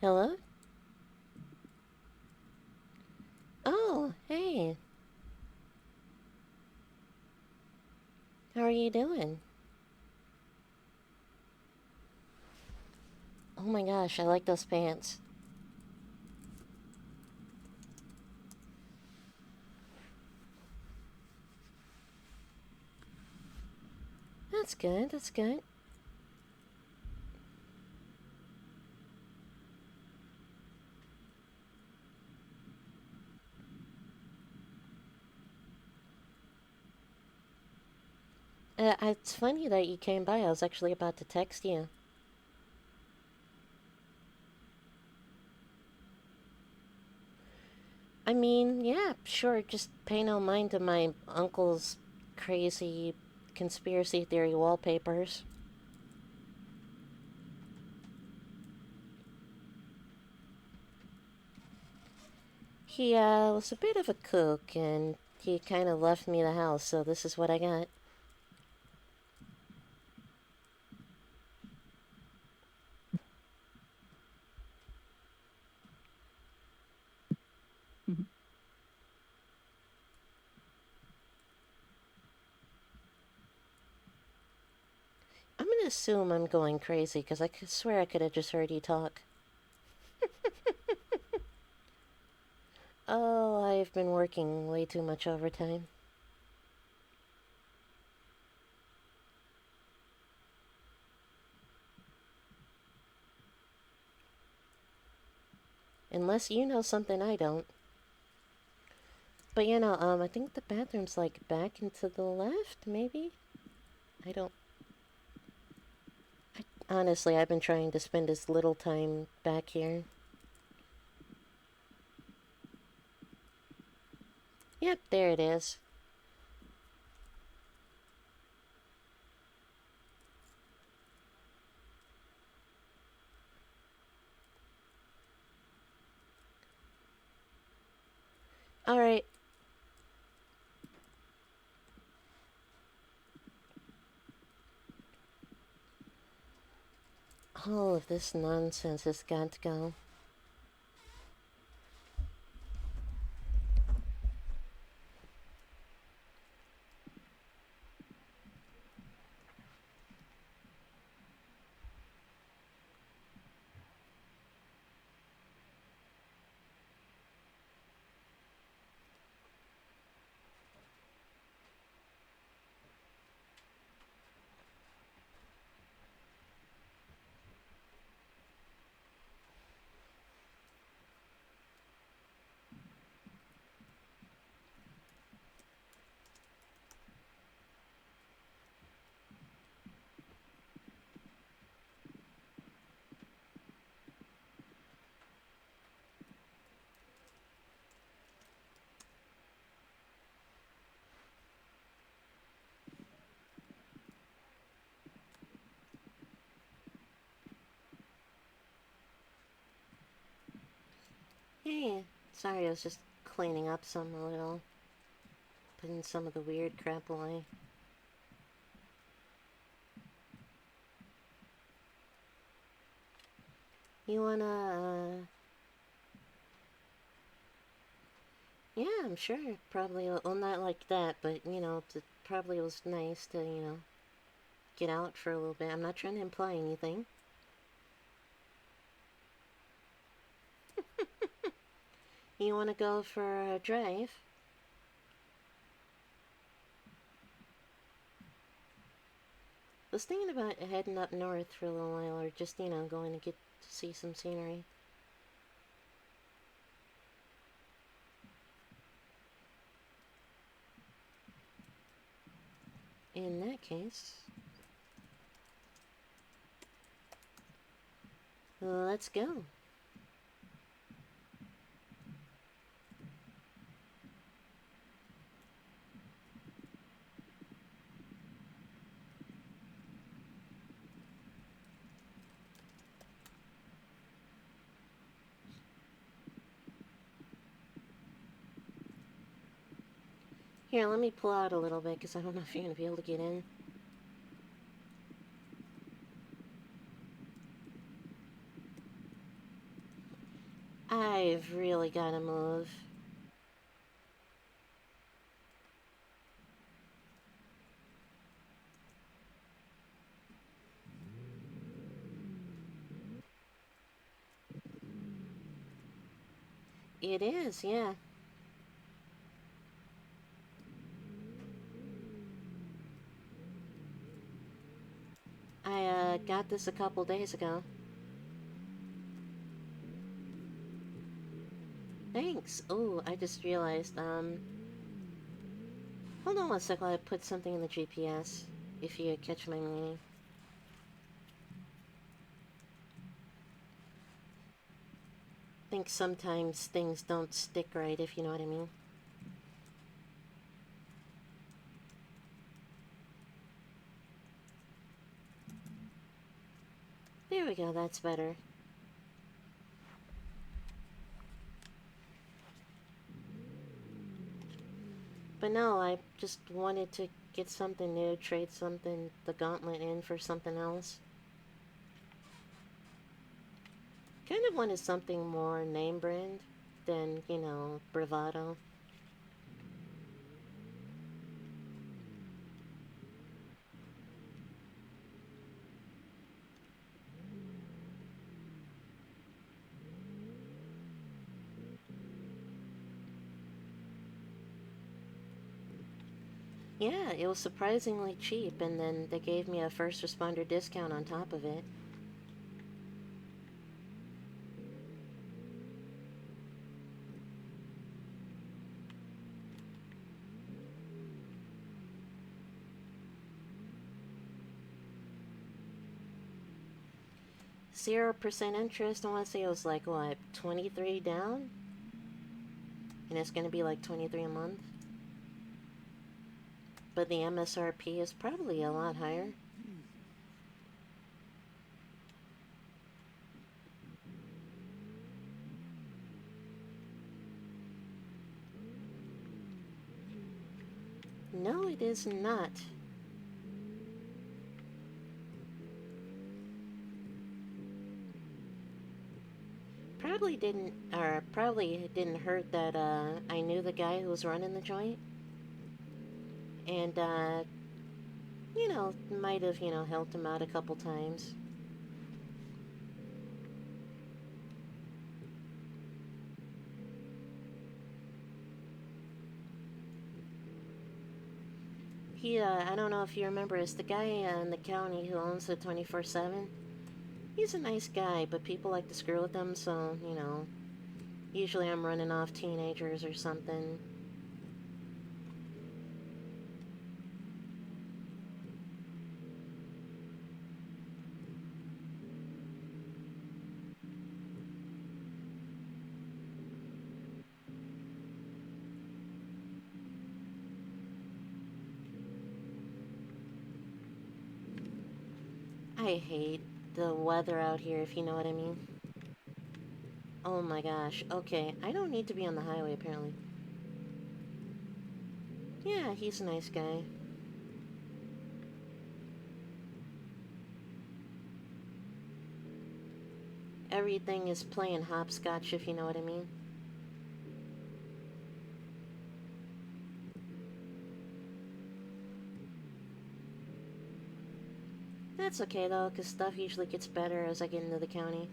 Hello? Oh, hey. How are you doing? Oh my gosh, I like those pants. That's good, that's good. It's funny that you came by. I was actually about to text you. I mean, yeah, sure, just pay no mind to my uncle's crazy conspiracy theory wallpapers. He, was a bit of a kook, and he kind of left me the house, so this is what I got. I'm gonna assume I'm going crazy, because I could swear I could have just heard you talk. Oh, I've been working way too much overtime. Unless you know something I don't. But I think the bathroom's like back and to the left, maybe? I don't. Honestly, I've been trying to spend as little time back here. Yep, there it is. Alright, all of this nonsense has got to go. Hey, sorry, I was just cleaning up some a little. Putting some of the weird crap away. You wanna, yeah, I'm sure. Probably, well, not like that, but, it probably was nice to, get out for a little bit. I'm not trying to imply anything. You want to go for a drive? I was thinking about heading up north for a little while, or just, going to get to see some scenery. In that case, let's go. Here, let me pull out a little bit, because I don't know if you're going to be able to get in. I've really gotta move. It is, yeah. I got this a couple days ago. Thanks. Oh, I just realized, hold on one sec while I put something in the GPS, if you catch my meaning. I think sometimes things don't stick right, if you know what I mean. There we go, that's better. But no, I just wanted to get something new, trade something, the gauntlet in for something else. Kind of wanted something more name brand than, you know, bravado. Yeah, it was surprisingly cheap, and then they gave me a first responder discount on top of it. %0 interest, I want to say it was like, what, 23 down? And it's going to be like 23 a month. But the MSRP is probably a lot higher. No, it is not. Probably didn't hurt that I knew the guy who was running the joint, and you know, might have, you know, helped him out a couple times. I don't know if you remember, it's the guy in the county who owns the 24/7. He's a nice guy, but people like to screw with him, so, you know, usually I'm running off teenagers or something. I hate the weather out here, if you know what I mean. Oh my gosh. Okay, I don't need to be on the highway, apparently. Yeah, he's a nice guy. Everything is playing hopscotch, if you know what I mean. That's okay though, because stuff usually gets better as I get into the county.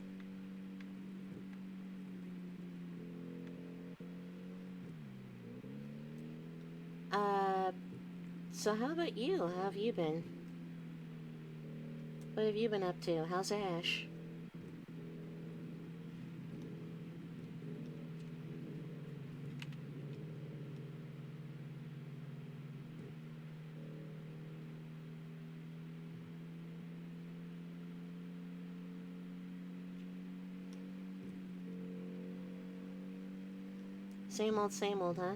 Uh, so how about you? How have you been? What have you been up to? How's Ash? Same old, huh?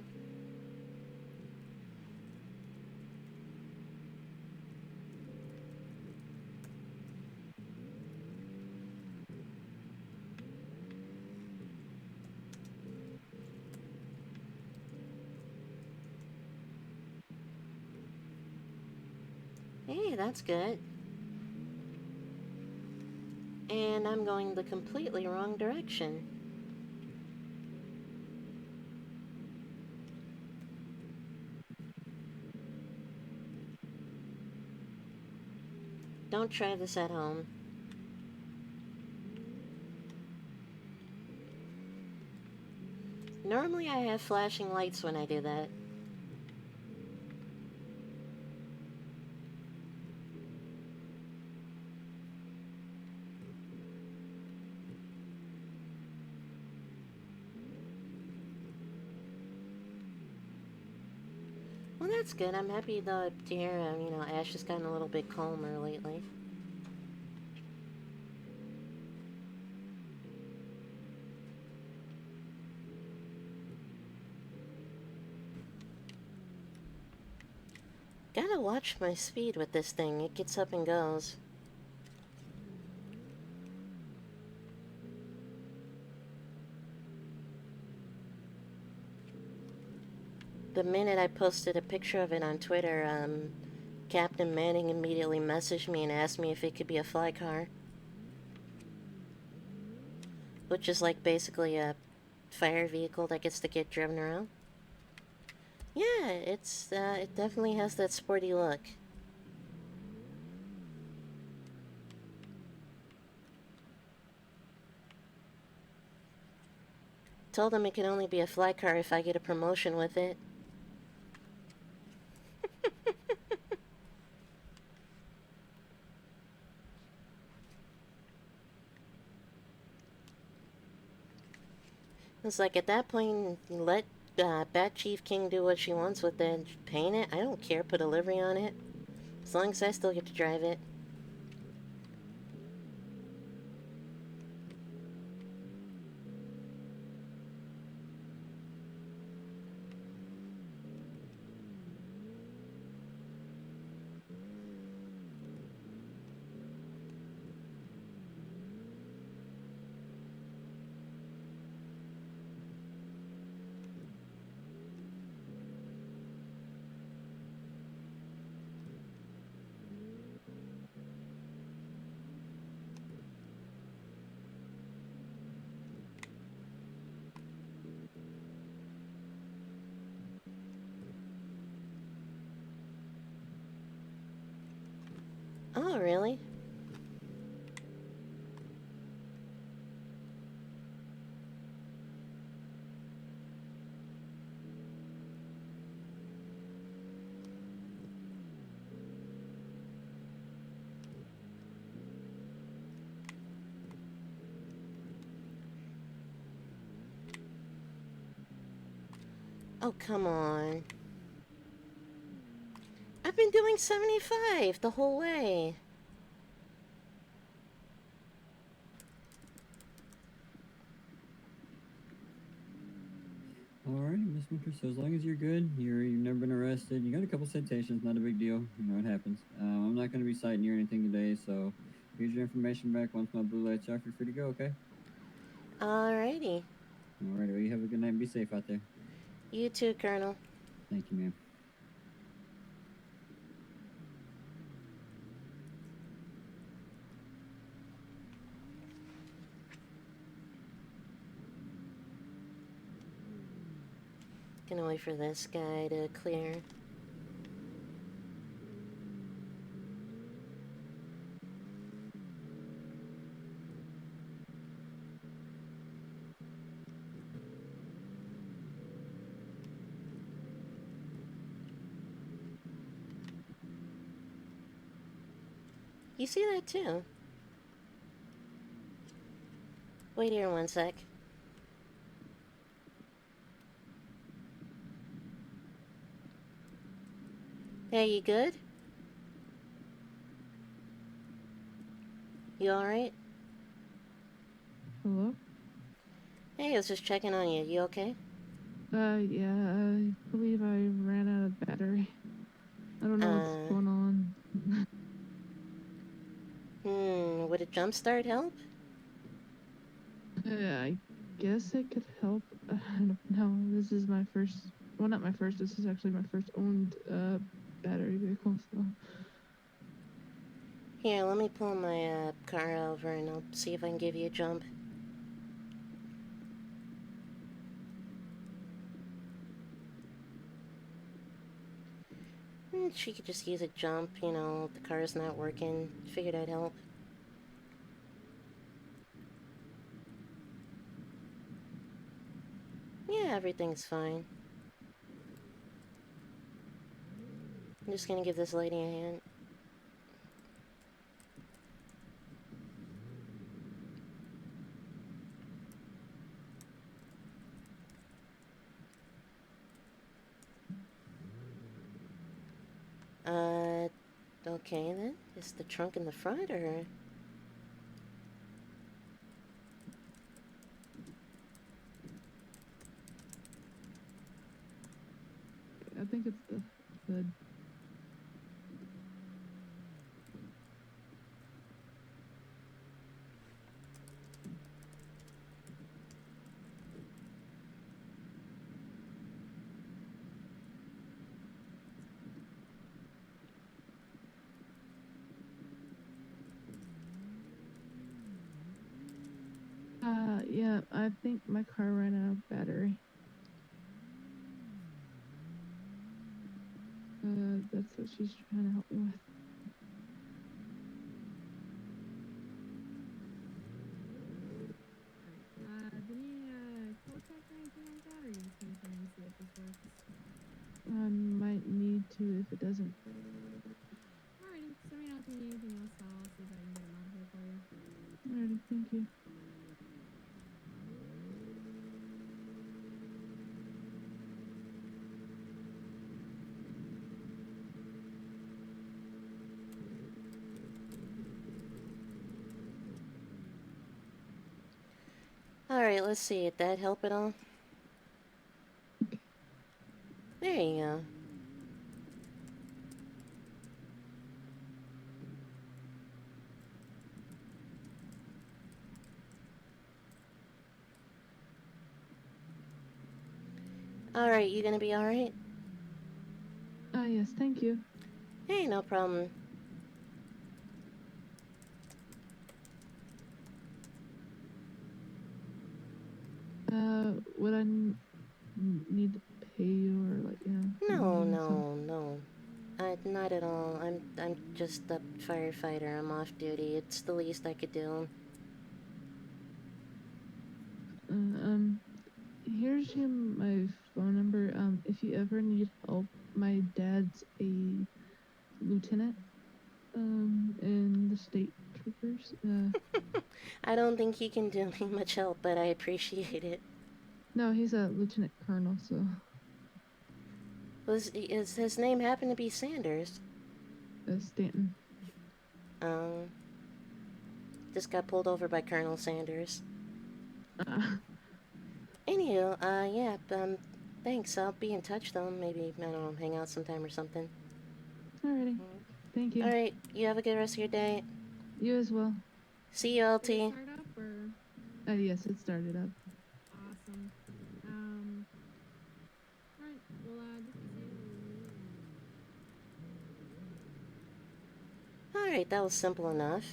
Hey, that's good. And I'm going the completely wrong direction. Don't try this at home. Normally I have flashing lights when I do that. Well, that's good. I'm happy to hear, Ash has gotten a little bit calmer lately. Gotta watch my speed with this thing. It gets up and goes. The minute I posted a picture of it on Twitter, Captain Manning immediately messaged me and asked me if it could be a fly car. Which is like basically a fire vehicle that gets to get driven around. Yeah, it definitely has that sporty look. Told him it can only be a fly car if I get a promotion with it. It's like at that point, let Bat Chief King do what she wants with it. Paint it, I don't care. Put a livery on it. As long as I still get to drive it. Oh, really? Oh, come on. I've been doing 75 the whole way. Alrighty, Miss Winter. So as long as you're good, you've never been arrested. You got a couple citations, not a big deal. You know, it happens. I'm not going to be citing you or anything today, so here's your information back. Once my blue light's off, you're free to go, okay? Alrighty. Alrighty, well, you have a good night and be safe out there. You too, Colonel. Thank you, ma'am. Gonna wait for this guy to clear. You see that too? Wait here one sec. Hey, you good? You alright? Hello? Hey, I was just checking on you. You okay? Yeah, I believe I ran out of battery. I don't know what's going on. Would a jump start help? I guess it could help. I don't know. This is my first, well, not my first, this is actually my first owned battery vehicle, so. Here, let me pull my car over and I'll see if I can give you a jump. She could just use a jump, you know, the car's not working. Figured I'd help. Yeah, everything's fine. I'm just gonna give this lady a hand. Okay then. Is the trunk in the front, or...? I think it's the hood. Yeah, I think my car ran out of battery. That's what she's trying to help me with. Do you need a code check or anything like that, or are you just gonna come in and see if this works? I might need to if it doesn't. Alrighty, just let me know if you need anything else. I'll see if I can get it modified for you. Alrighty, thank you. Alright, let's see. Did that help at all? There you go. Alright, you gonna be alright? Yes, thank you. Hey, no problem. Would I need to pay you or like, you know? No, give me some- no. Not at all. I'm just a firefighter. I'm off duty. It's the least I could do. Here's my phone number. If you ever need help, my dad's a lieutenant, in the state troopers. I don't think he can do me much help, but I appreciate it. No, he's a lieutenant colonel, so. Is his name happen to be Sanders? Stanton. Um, just got pulled over by Colonel Sanders. Anywho, yeah, thanks. I'll be in touch though. Maybe, I don't know, hang out sometime or something. Alrighty. Thank you. Alright, you have a good rest of your day. You as well. See you, LT. Did it start up or? Yes, it started up. Awesome. Alright, well, just be safe. Alright, that was simple enough.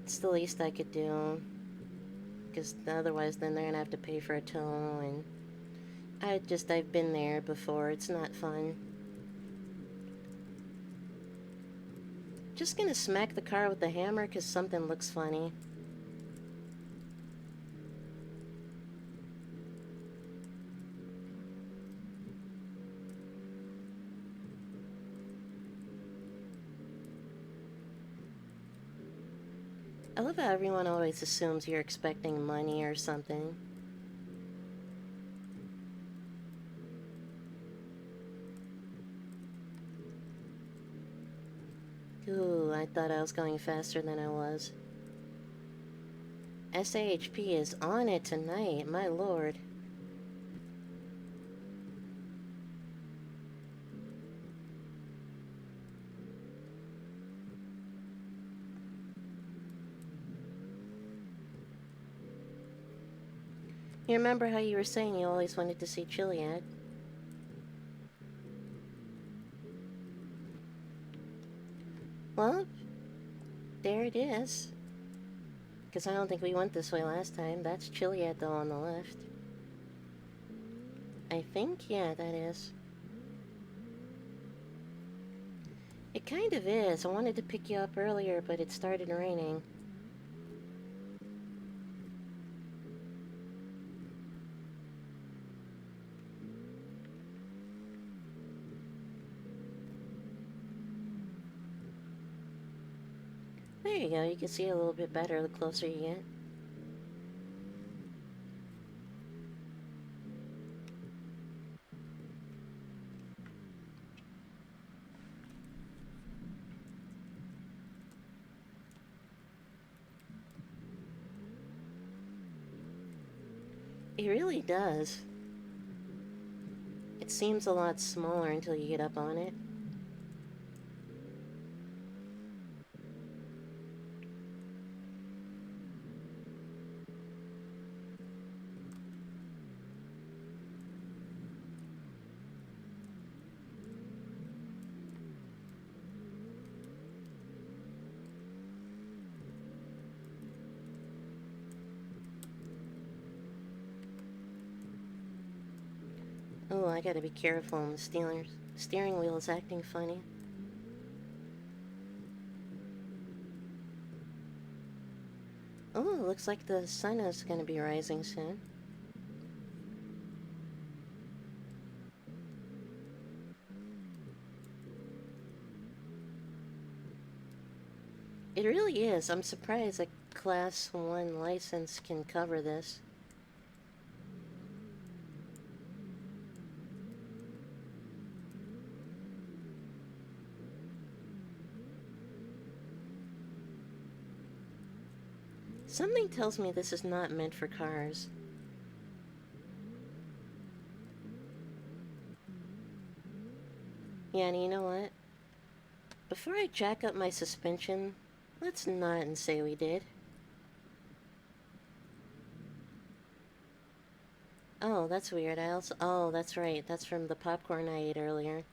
It's the least I could do. Because otherwise then they're gonna have to pay for a tow, and I've been there before. It's not fun. Just gonna smack the car with the hammer because something looks funny. I love how everyone always assumes you're expecting money or something. Ooh, I thought I was going faster than I was. SAHP is on it tonight, my lord. You remember how you were saying you always wanted to see Chiliad? Well, there it is. Because I don't think we went this way last time. That's Chiliad, though, on the left. I think, yeah, that is. It kind of is. I wanted to pick you up earlier, but it started raining. There you go. You can see a little bit better the closer you get. It really does. It seems a lot smaller until you get up on it. Oh, I gotta be careful. The steering wheel is acting funny. Oh, it looks like the sun is gonna be rising soon. It really is. I'm surprised a Class 1 license can cover this. Something tells me this is not meant for cars. Yeah, and you know what? Before I jack up my suspension, let's not and say we did. Oh, that's weird. Oh, that's right. That's from the popcorn I ate earlier.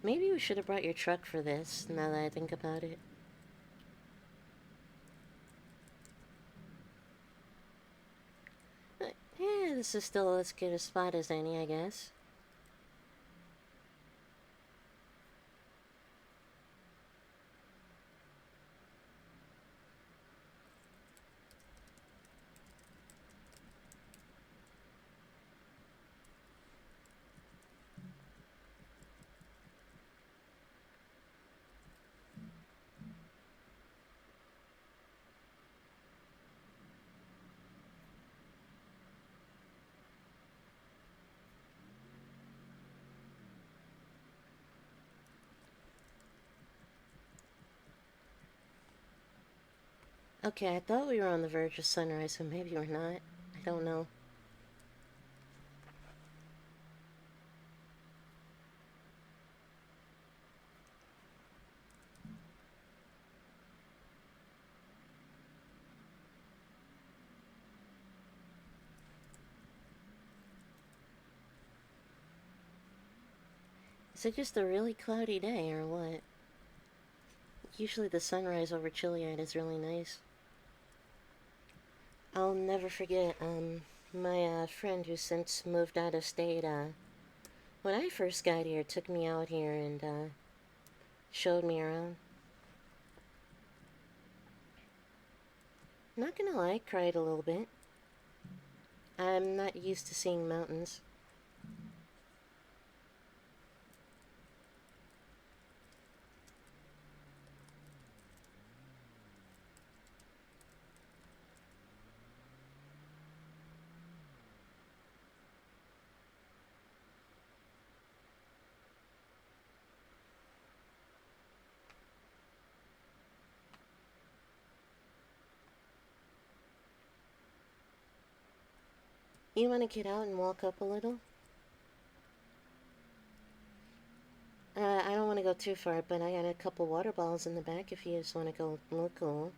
Maybe we should have brought your truck for this, now that I think about it. Yeah, this is still as good a spot as any, I guess. Okay, I thought we were on the verge of sunrise, so maybe we're not. I don't know. Is it just a really cloudy day, or what? Usually the sunrise over Chiliad is really nice. I'll never forget, my friend who since moved out of state, when I first got here, took me out here and, showed me around. Not gonna lie, cried a little bit. I'm not used to seeing mountains. You want to get out and walk up a little? I don't want to go too far, but I got a couple water bottles in the back if you just want to go look cool.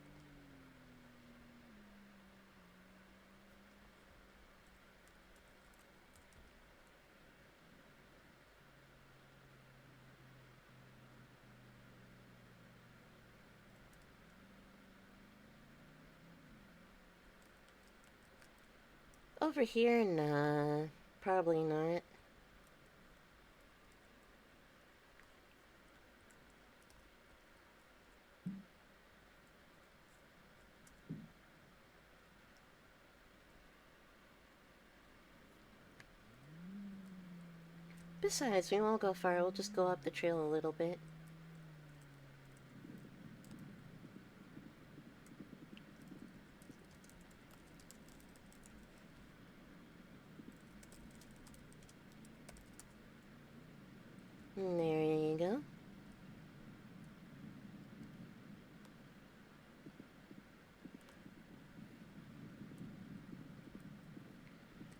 Over here, nah. Probably not. Besides, we won't go far. We'll just go up the trail a little bit. There you go.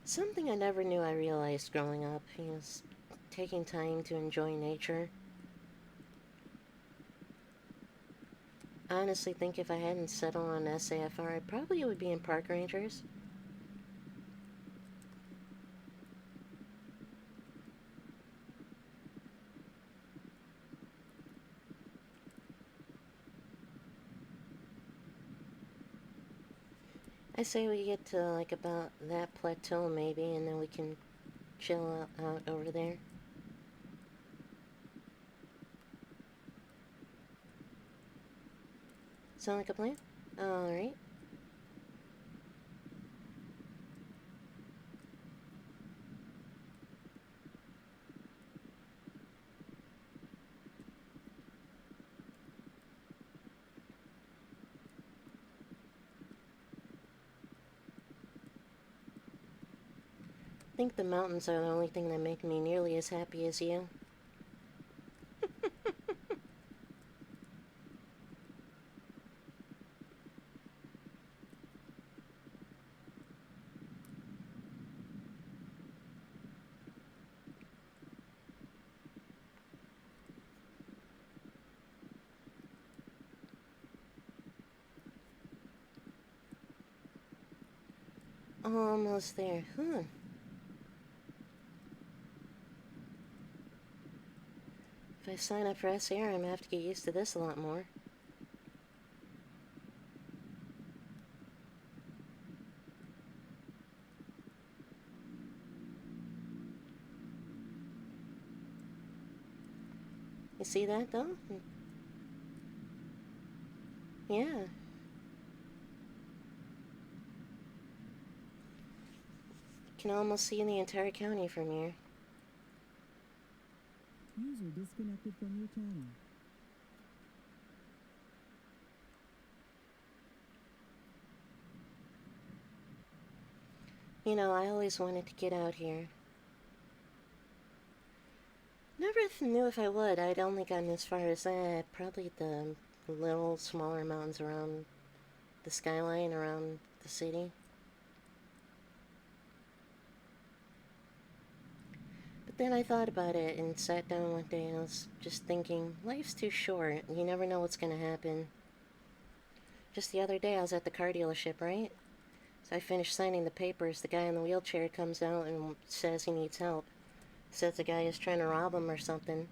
Something I never knew I realized growing up is taking time to enjoy nature. I honestly think if I hadn't settled on SAFR, I probably would be in park rangers. I say we get to like about that plateau maybe, and then we can chill out over there. Sound like a plan? Alright. I think the mountains are the only thing that make me nearly as happy as you. Almost there. If I sign up for SAR, I'm gonna have to get used to this a lot more. You see that, though? Yeah. Can almost see the entire county from here. User disconnected from your channel. You know, I always wanted to get out here. Never knew if I would. I'd only gotten as far as probably the little smaller mountains around the skyline around the city. But then I thought about it and sat down one day and I was just thinking, life's too short. You never know what's going to happen. Just the other day I was at the car dealership, right? So I finished signing the papers. The guy in the wheelchair comes out and says he needs help. Says the guy is trying to rob him or something.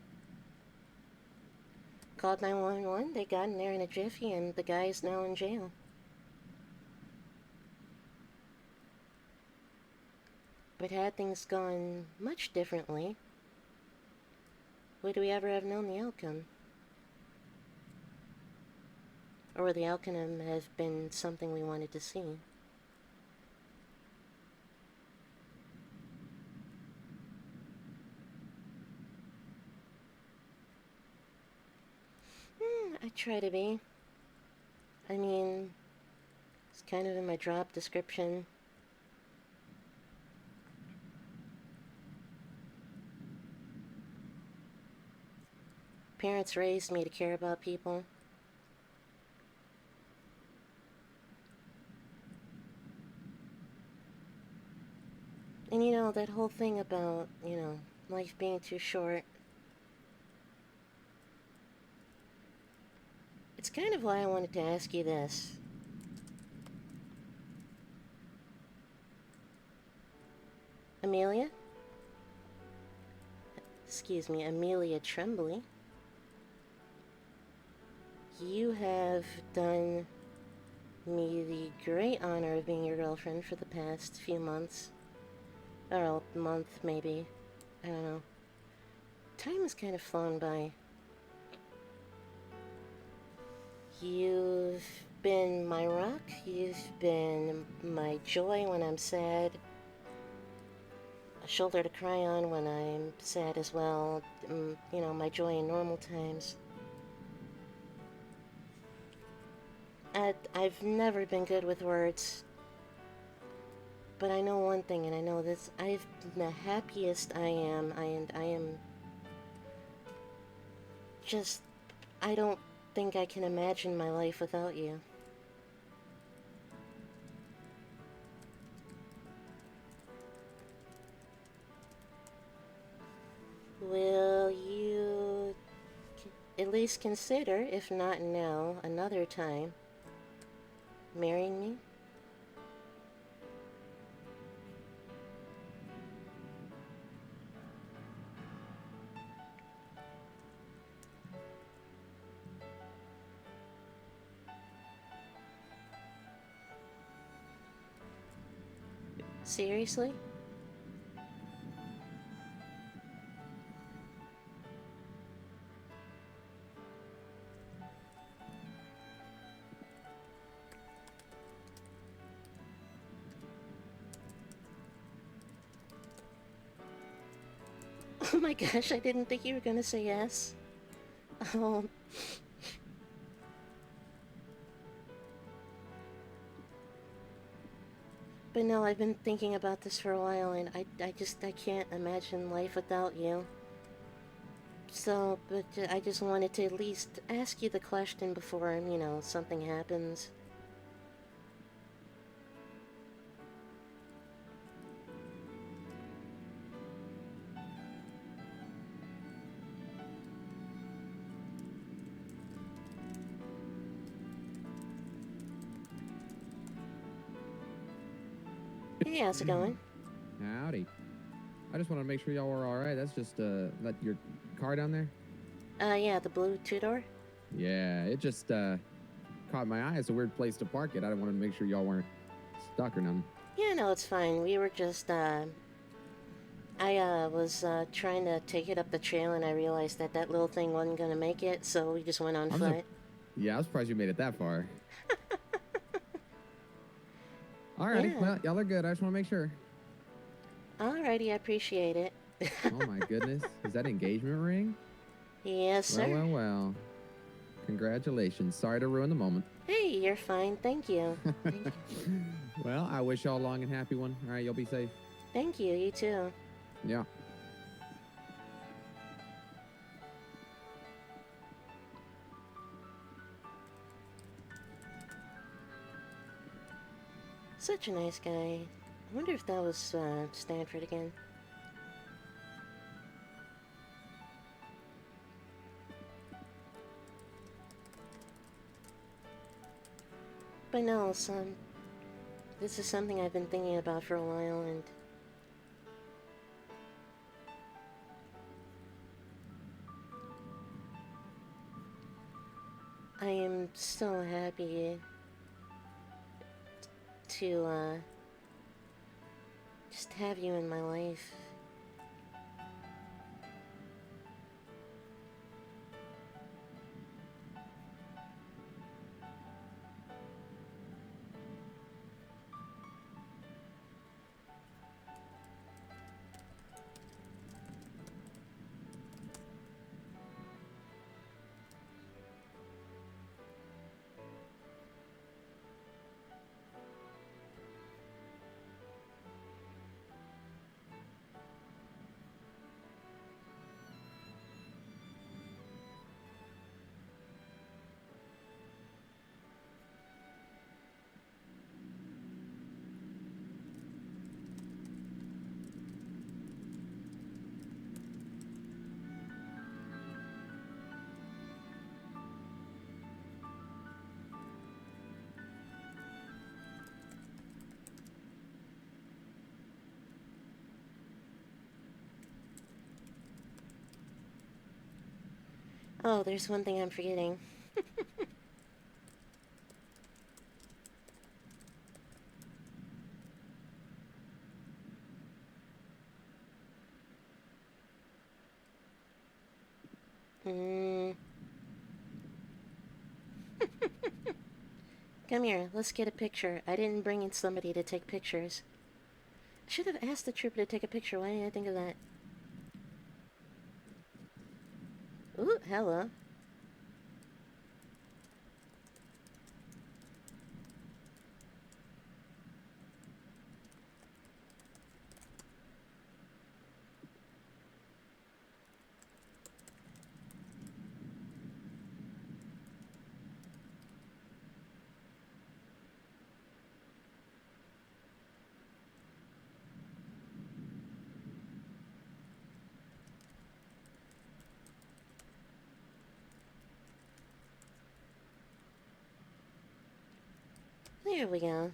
Called 911. They got in there in a jiffy and the guy is now in jail. But had things gone much differently, would we ever have known the outcome? Or would the outcome have been something we wanted to see? I try to be. I mean, it's kind of in my job description. Parents raised me to care about people. And you know, that whole thing about, life being too short. It's kind of why I wanted to ask you this. Amelia? Excuse me, Amelia Tremblay. You have done me the great honor of being your girlfriend for the past few months. Or a month, maybe. I don't know. Time has kind of flown by. You've been my rock. You've been my joy when I'm sad. A shoulder to cry on when I'm sad as well. You know, my joy in normal times. I've never been good with words. But I know one thing, and I know this. I've been the happiest I am, and I am just... I don't think I can imagine my life without you. Will you at least consider, if not now, another time, marrying me? Seriously? Oh my gosh, I didn't think you were gonna say yes. Oh. But no, I've been thinking about this for a while, and I can't imagine life without you. So, but I just wanted to at least ask you the question before, you know, something happens. Hey, how's it going? Howdy. I just want to make sure y'all were all right. That's just let your car down there. Yeah, the blue two-door. Yeah, it just caught my eye. It's a weird place to park it. I wanted to make sure y'all weren't stuck or nothing. Yeah, no, it's fine. We were just I was trying to take it up the trail, and I realized that that little thing wasn't gonna make it, so we just went on foot. Yeah, I was surprised you made it that far. Alrighty, Yeah. well, y'all are good. I just want to make sure. Alrighty, I appreciate it. Oh my goodness, is that engagement ring? Yes, sir. Well. Congratulations. Sorry to ruin the moment. Hey, you're fine. Thank you. Thank you. Well, I wish y'all a long and happy one. All right, you'll be safe. Thank you. You too. Yeah. Such a nice guy. I wonder if that was Stanford again. But no, son. This is something I've been thinking about for a while, and I am so happy to just have you in my life. Oh, there's one thing I'm forgetting. Hmm. Come here, let's get a picture. I didn't bring in somebody to take pictures. I should have asked the trooper to take a picture. Why didn't I think of that? Ooh, hello. There we go.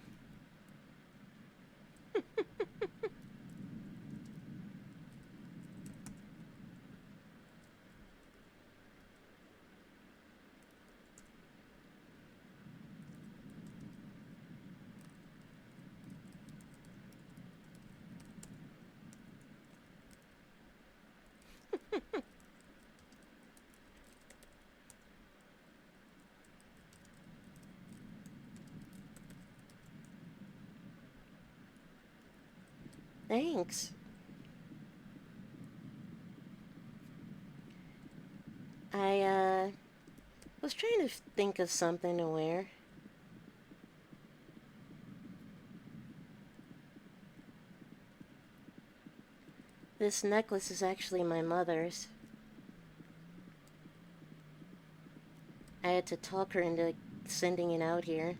Thanks. I was trying to think of something to wear. This necklace is actually my mother's. I had to talk her into sending it out here.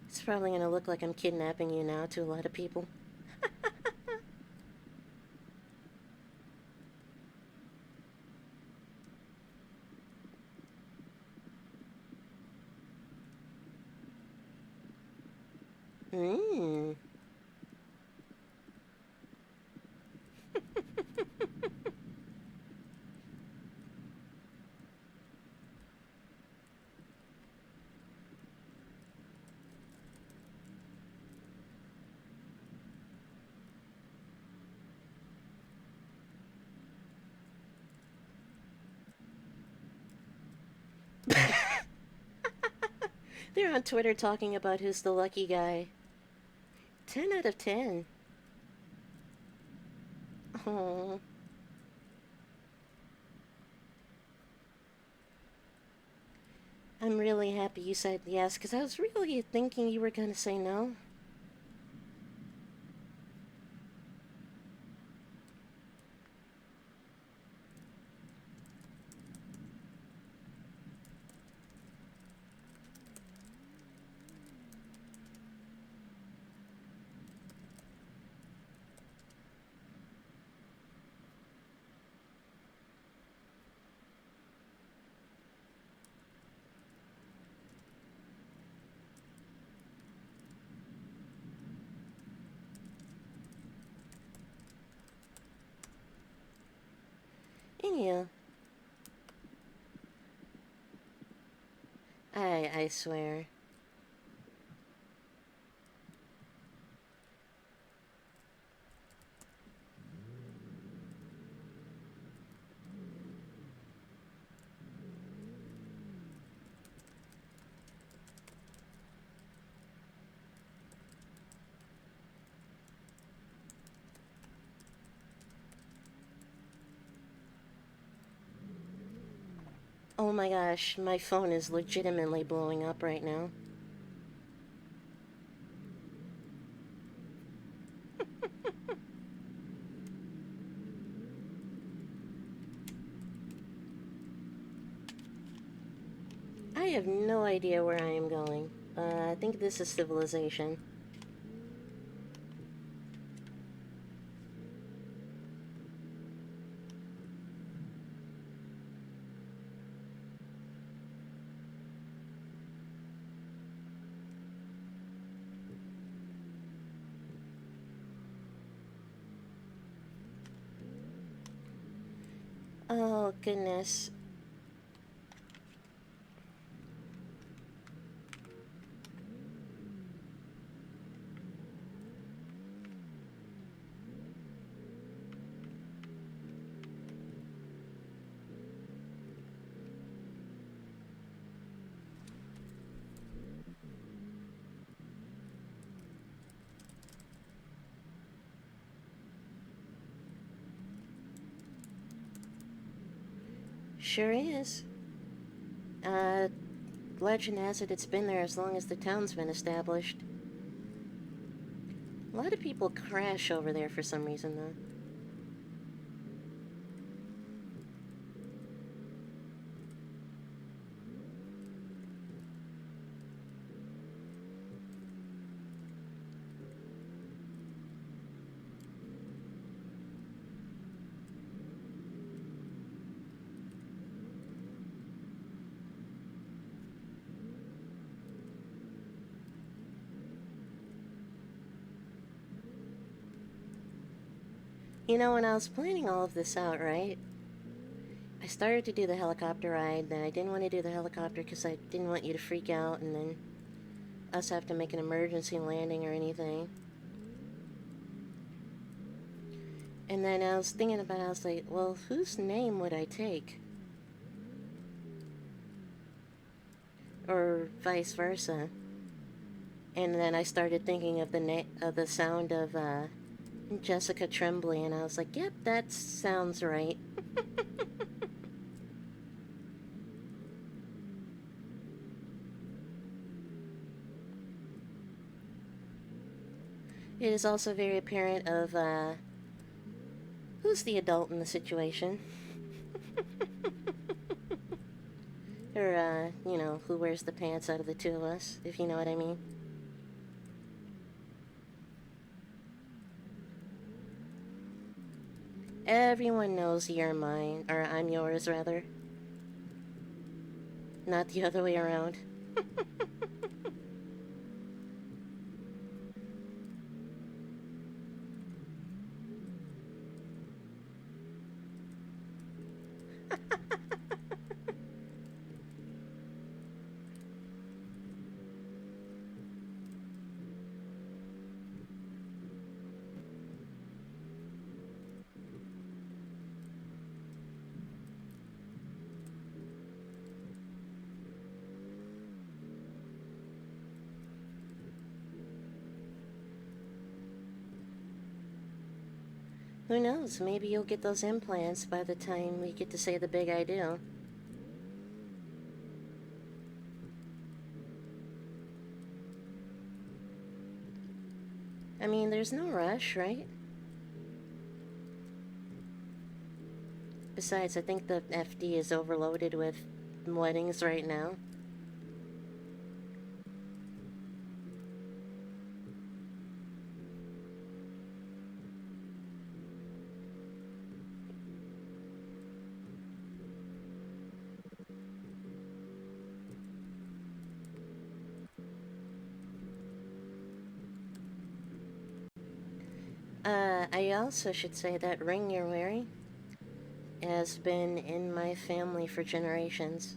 It's probably gonna look like I'm kidnapping you now to a lot of people. Mmm. They're on Twitter talking about who's the lucky guy. 10 out of 10. Oh. I'm really happy you said yes, because I was really thinking you were going to say no. Anyhow. I swear. Oh my gosh, my phone is legitimately blowing up right now. I have no idea where I am going. I think this is civilization. Oh, goodness. Sure is. Legend has it it's been there as long as the town's been established. A lot of people crash over there for some reason, though. You know, when I was planning all of this out, right? I started to do the helicopter ride, then I didn't want to do the helicopter because I didn't want you to freak out and then us have to make an emergency landing or anything. And then I was thinking about it, I was like, well, whose name would I take? Or vice versa. And then I started thinking of the sound of Jessica Tremblay, and I was like, yep, that sounds right. It is also very apparent of who's the adult in the situation. Or, you know, who wears the pants out of the two of us, if you know what I mean. Everyone knows you're mine, or I'm yours, rather. Not the other way around. Who knows, maybe you'll get those implants by the time we get to say the big I do. I mean, there's no rush, right? Besides, I think the FD is overloaded with weddings right now. I also should say that ring you're wearing has been in my family for generations.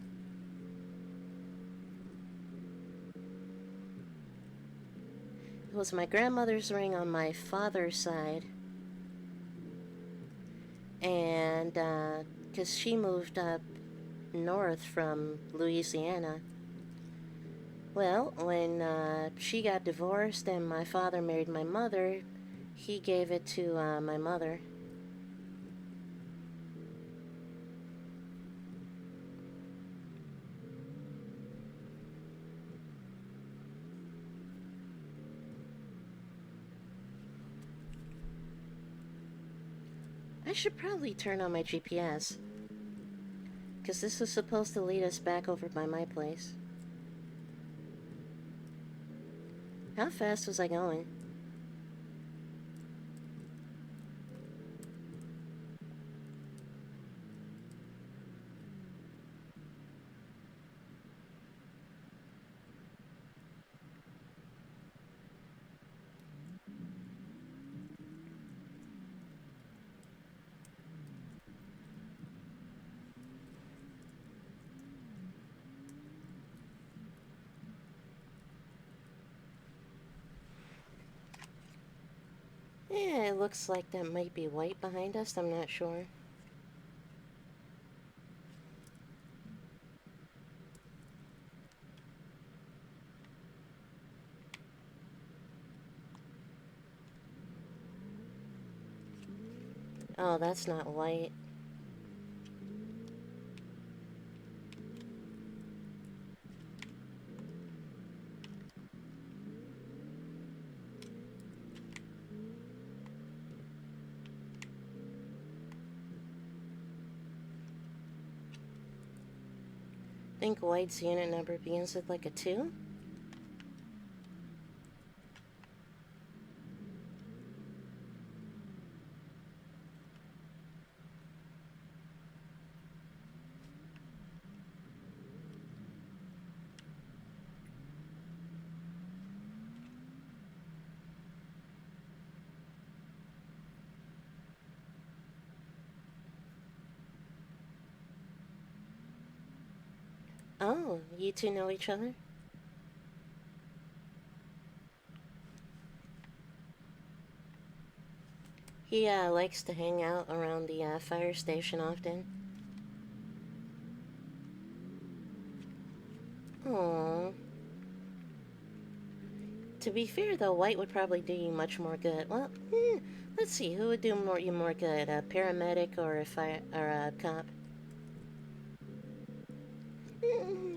It was my grandmother's ring on my father's side. And, because she moved up north from Louisiana. Well, when she got divorced and my father married my mother, he gave it to my mother. I should probably turn on my GPS, because this was supposed to lead us back over by my place. How fast was I going? Yeah, it looks like that might be white behind us, I'm not sure. Oh, that's not white. think White's unit number begins with like a 2? Oh, you two know each other? He likes to hang out around the fire station often. Oh. To be fair, though, White would probably do you much more good. Well, let's see, who would do you more good, a paramedic or a cop?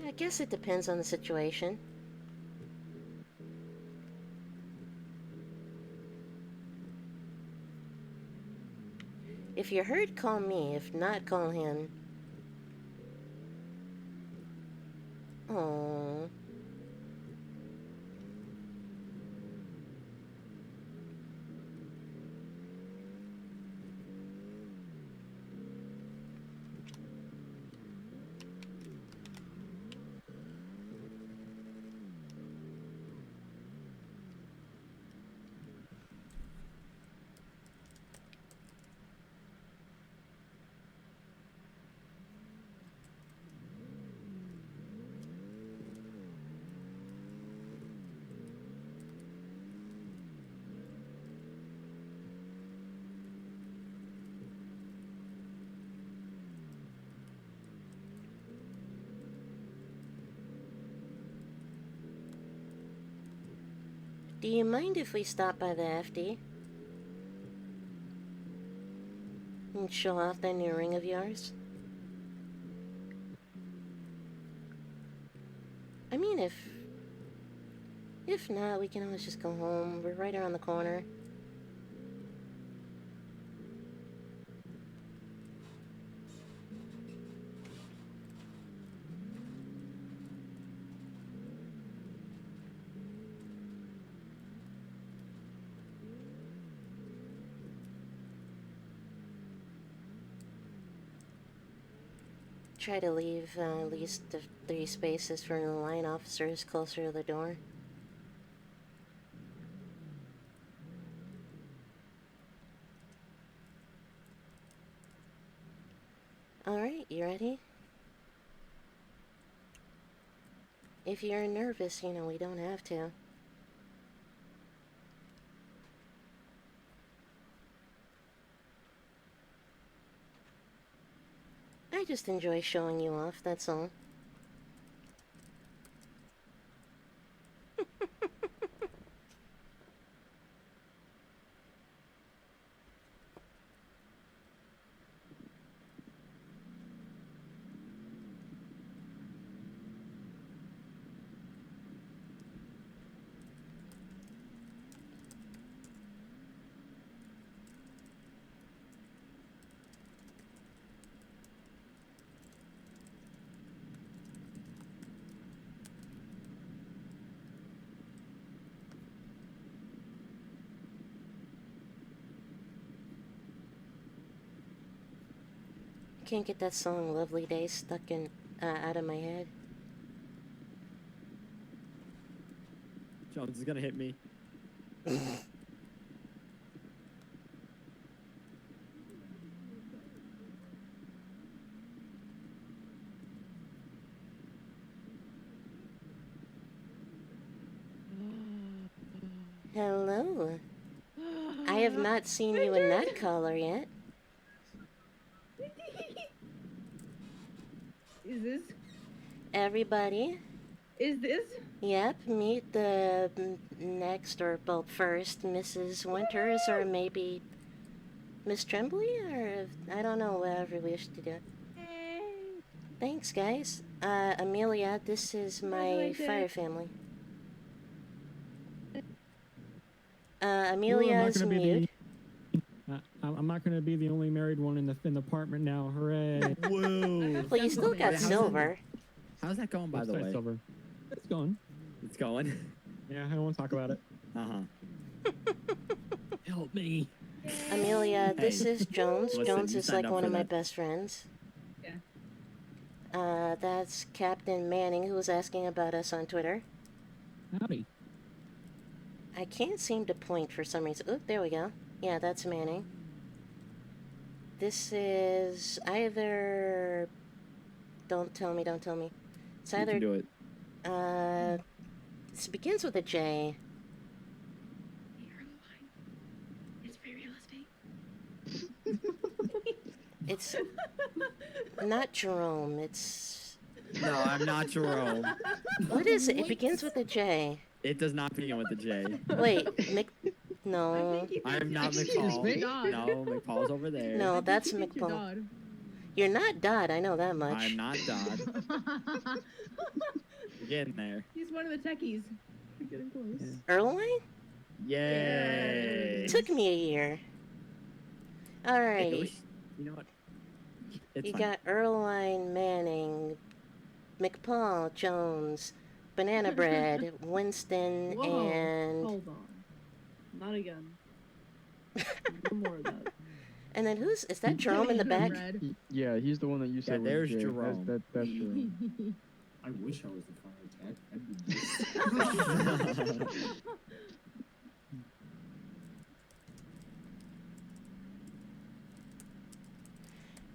I guess it depends on the situation. If you're hurt, call me. If not, call him. Oh. Do you mind if we stop by the FD? And show off that new ring of yours? I mean, if not, we can always just go home. We're right around the corner. Try to leave at least 3 spaces for the line officers closer to the door. Alright, you ready? If you're nervous, we don't have to. I just enjoy showing you off, that's all. Can't get that song Lovely Day stuck in out of my head. Jones is gonna hit me. Hello. I have not seen you in that color yet. Is this? Everybody? Is this? Yep, meet the next, or well, first, Mrs. Winters, or maybe Miss Tremblay, or I don't know, whatever we wish to do. Thanks, guys. Amelia, this is my fire family. Amelia's mute. I'm not gonna be the only married one in the apartment now. Hooray! Whoa! Well, you still got Silver. How's that going, by the Website way? Silver. It's going. It's going. Yeah, I don't want to talk about it. Help me. Amelia, this Hey, is Jones. listen, Jones you is signed like up one for of my that. best friends. Yeah. That's Captain Manning, who was asking about us on Twitter. Howdy. I can't seem to point for some reason. Oop, there we go. Yeah, that's Manning. This is either... Don't tell me. It's You can either... do it. It begins with a J. It's very realistic. It's not Jerome. It's... No, I'm not Jerome. What is it? It begins with a J. It does not begin with a J. Wait, No. I am not Excuse McPaul. me? No, McPaul's over there. No, that's I think you think you're McPaul. Dodd. You're not Dodd, I know that much. I'm not Dodd. You're getting there. He's one of the techies. You're getting close. Erlewine? Yay! Took me a year. Alright. You know what? It's You fine. got Erlewine, Manning, McPaul, Jones, Banana Bread, Winston, Whoa. and... Hold on. Not again. No more of that. And then who's... Is that Jerome in the back? Red. Yeah, he's the one that you said was there's Jay. Jerome. That's Jerome. I wish I was the fire attack. I'd be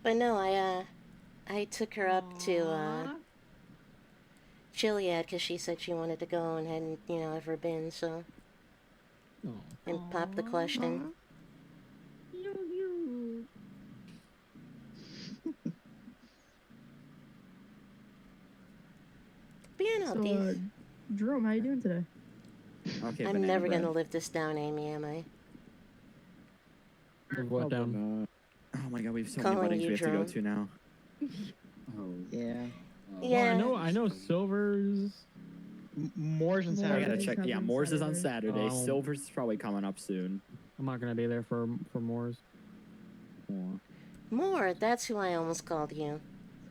But no, I took her up to, Chiliad because she said she wanted to go and hadn't, ever been, so... Oh. And popped the question. You. But yeah, no, So, these... Jerome, how you doing today? Okay, I'm Banana never Bread. gonna live this down, Amy, am I? What down? Oh my god, we have so Calling many weddings you we have to go Jerome. to now. Oh. Yeah. Yeah. Well, I know Silver's. Moore's and I Saturday. gotta Saturdays check. Yeah, happen Moore's is on Saturday. Saturday. Oh. Silver's is probably coming up soon. I'm not gonna be there for Moore's. More, that's who I almost called you.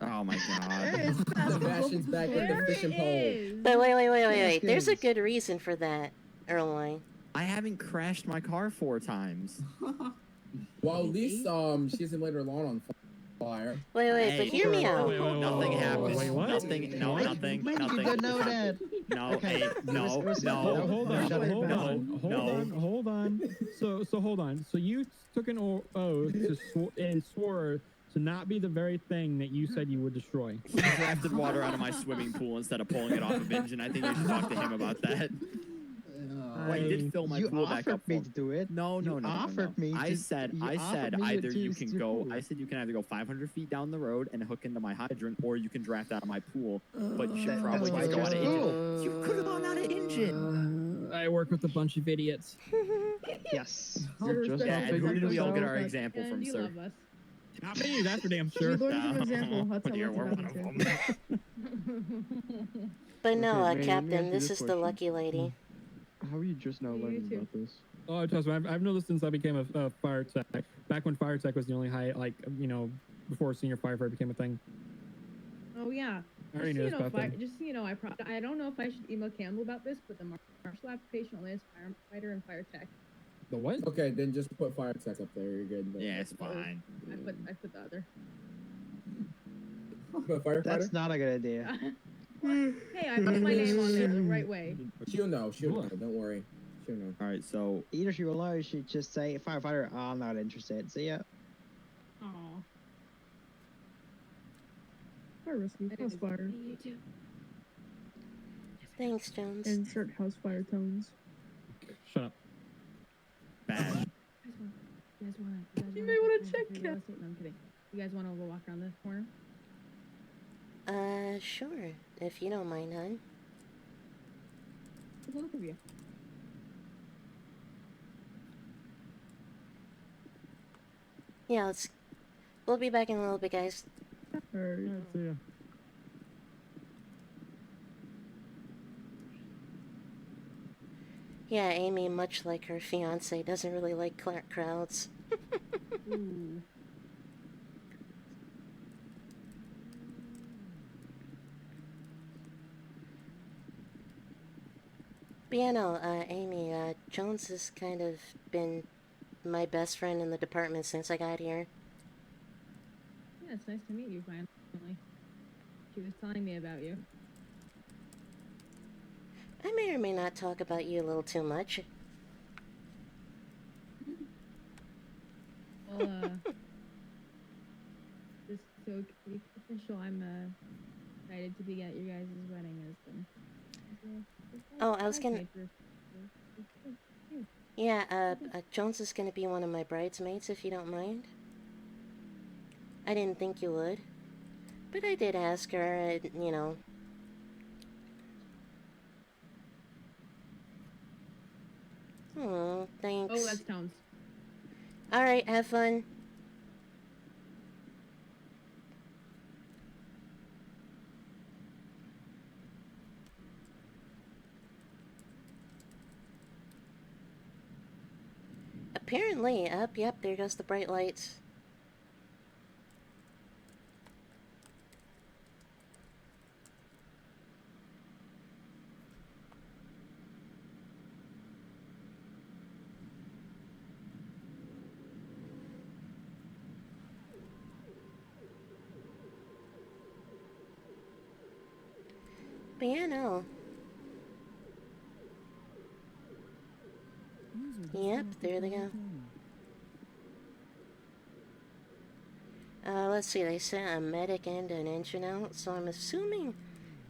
Oh my god. Sebastian's back in the fishing pole. But wait. Yes, There's a yes. good reason for that, Erlewine. I haven't crashed my car 4 times. Well, at least she hasn't lit her lawn on fire. Wait, Hey, but hear me out. Wait, Nothing happened. Wait, what? Nothing. No, nothing. When Nothing. did you know that? No. Okay. Hey, no. Listen, No. Hold on, Shut it hold down. on, hold No. on, hold on. So hold on. So you took an oath and swore to not be the very thing that you said you would destroy. I drafted water out of my swimming pool instead of pulling it off of engine. I think you should talk to him about that. Well, I did fill my You pool back offered up. me to do it. No. You offered me I to- said you offered me either to you use can your go. pool. I said you can either go 500 feet down the road and hook into my hydrant, or you can draft out of my pool. But you should probably that's just go why out of I engine. You could have gone out of engine. I work with a bunch of idiots. Yes. Sir, You're just Yeah, not and who figuring did we this all get out. our example And from, you sir? love us. Not me, that's for damn You're sure. going to give an example. That's But how you're much one about of it. them. But no, Okay, Manny, let me Captain, ask you this this is the question. lucky lady. How are you just now You learning too. about this? Oh, trust me, I've known this since I became a fire tech. Back when fire tech was the only high, before senior firefighter became a thing. Oh yeah. I already Just, knew you this know, about them. just so you know, I don't know if I should email Campbell about this, but the martial application only has firefighter and fire tech. The what? Okay, then just put fire tech up there. You're good. But Yeah, it's fine. I put the other. Put firefighter. That's not a good idea. Hey, I put my name on there the right way. She'll know. She'll know. Don't worry. She'll know. All right, so Either she will know or she just say, firefighter, I'm not interested. See ya. Aw. Fire rescue. House fire. You too. Thanks, Jones. Insert house fire tones. Shut up. bad. You guys wanna You may wanna check real it. estate? No, I'm kidding. You guys wanna go walk around the corner? Sure. If you don't mind, hon. Take a look of you. Yeah, we'll be back in a little bit, guys. Or, Yeah, see ya. Yeah, Amy, much like her fiance, doesn't really like crowds. Ooh. But yeah, no, Amy, Jones has kind of been my best friend in the department since I got here. Yeah, it's nice to meet you finally. She was telling me about you. I may or may not talk about you a little too much. Well, just so official, I'm excited to be at your guys' wedding Oh, I was gonna... Yeah, Jones is gonna be one of my bridesmaids, if you don't mind. I didn't think you would. But I did ask her, you know. Oh, thanks. Oh, that's Tones. Alright, have fun. Apparently, yep, there goes the bright lights. But yeah, no. Yep, there they go. Let's see, they sent a medic and an engine out, so I'm assuming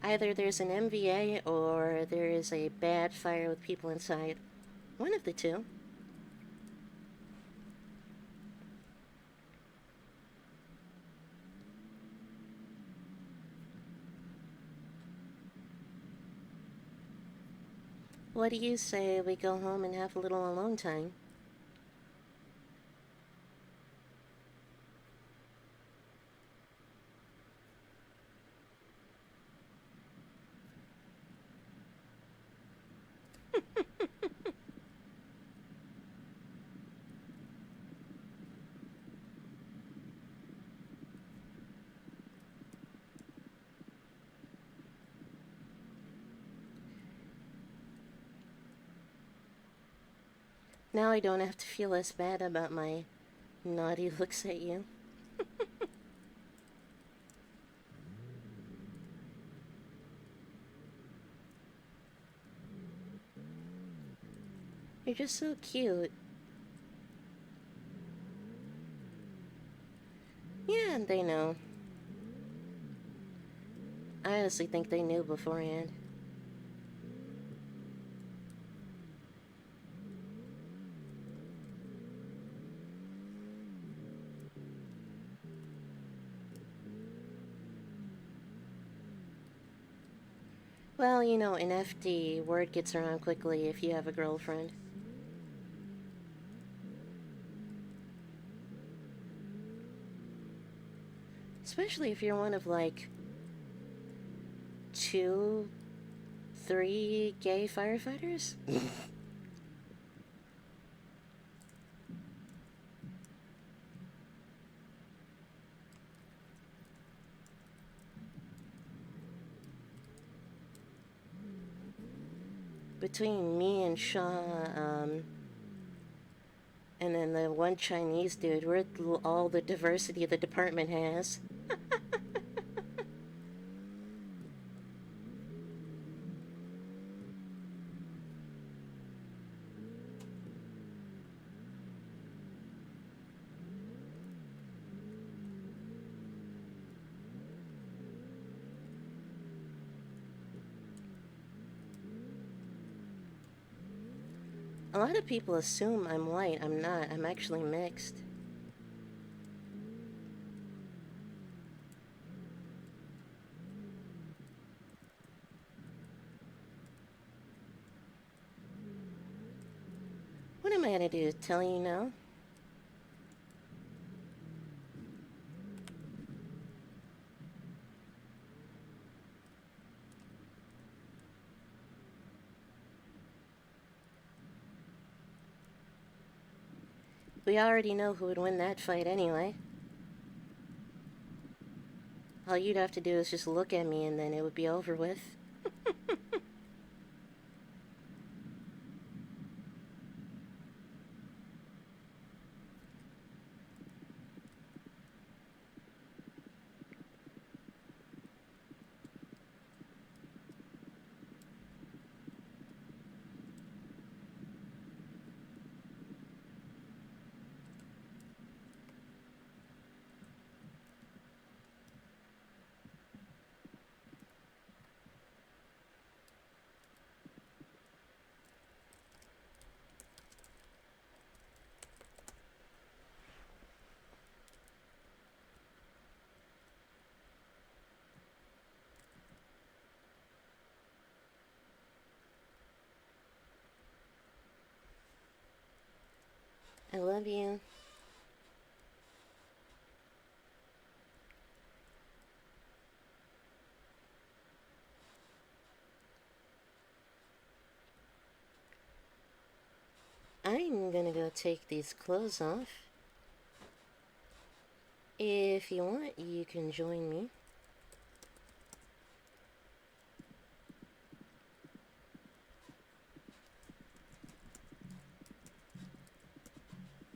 either there's an MVA or there is a bad fire with people inside. One of the two. What do you say we go home and have a little alone time? Now I don't have to feel as bad about my naughty looks at you. You're just so cute. Yeah, they know. I honestly think they knew beforehand. Well, you know, in FD, word gets around quickly if you have a girlfriend. Especially if you're one of, like, 2, 3 gay firefighters. Between me and Shaw, and then the one Chinese dude, we're all the diversity the department has. A lot of people assume I'm white. I'm not. I'm actually mixed. What am I gonna do? Tell you no? We already know who would win that fight anyway. All you'd have to do is just look at me and then it would be over with. I love you. I'm gonna go take these clothes off. If you want, you can join me.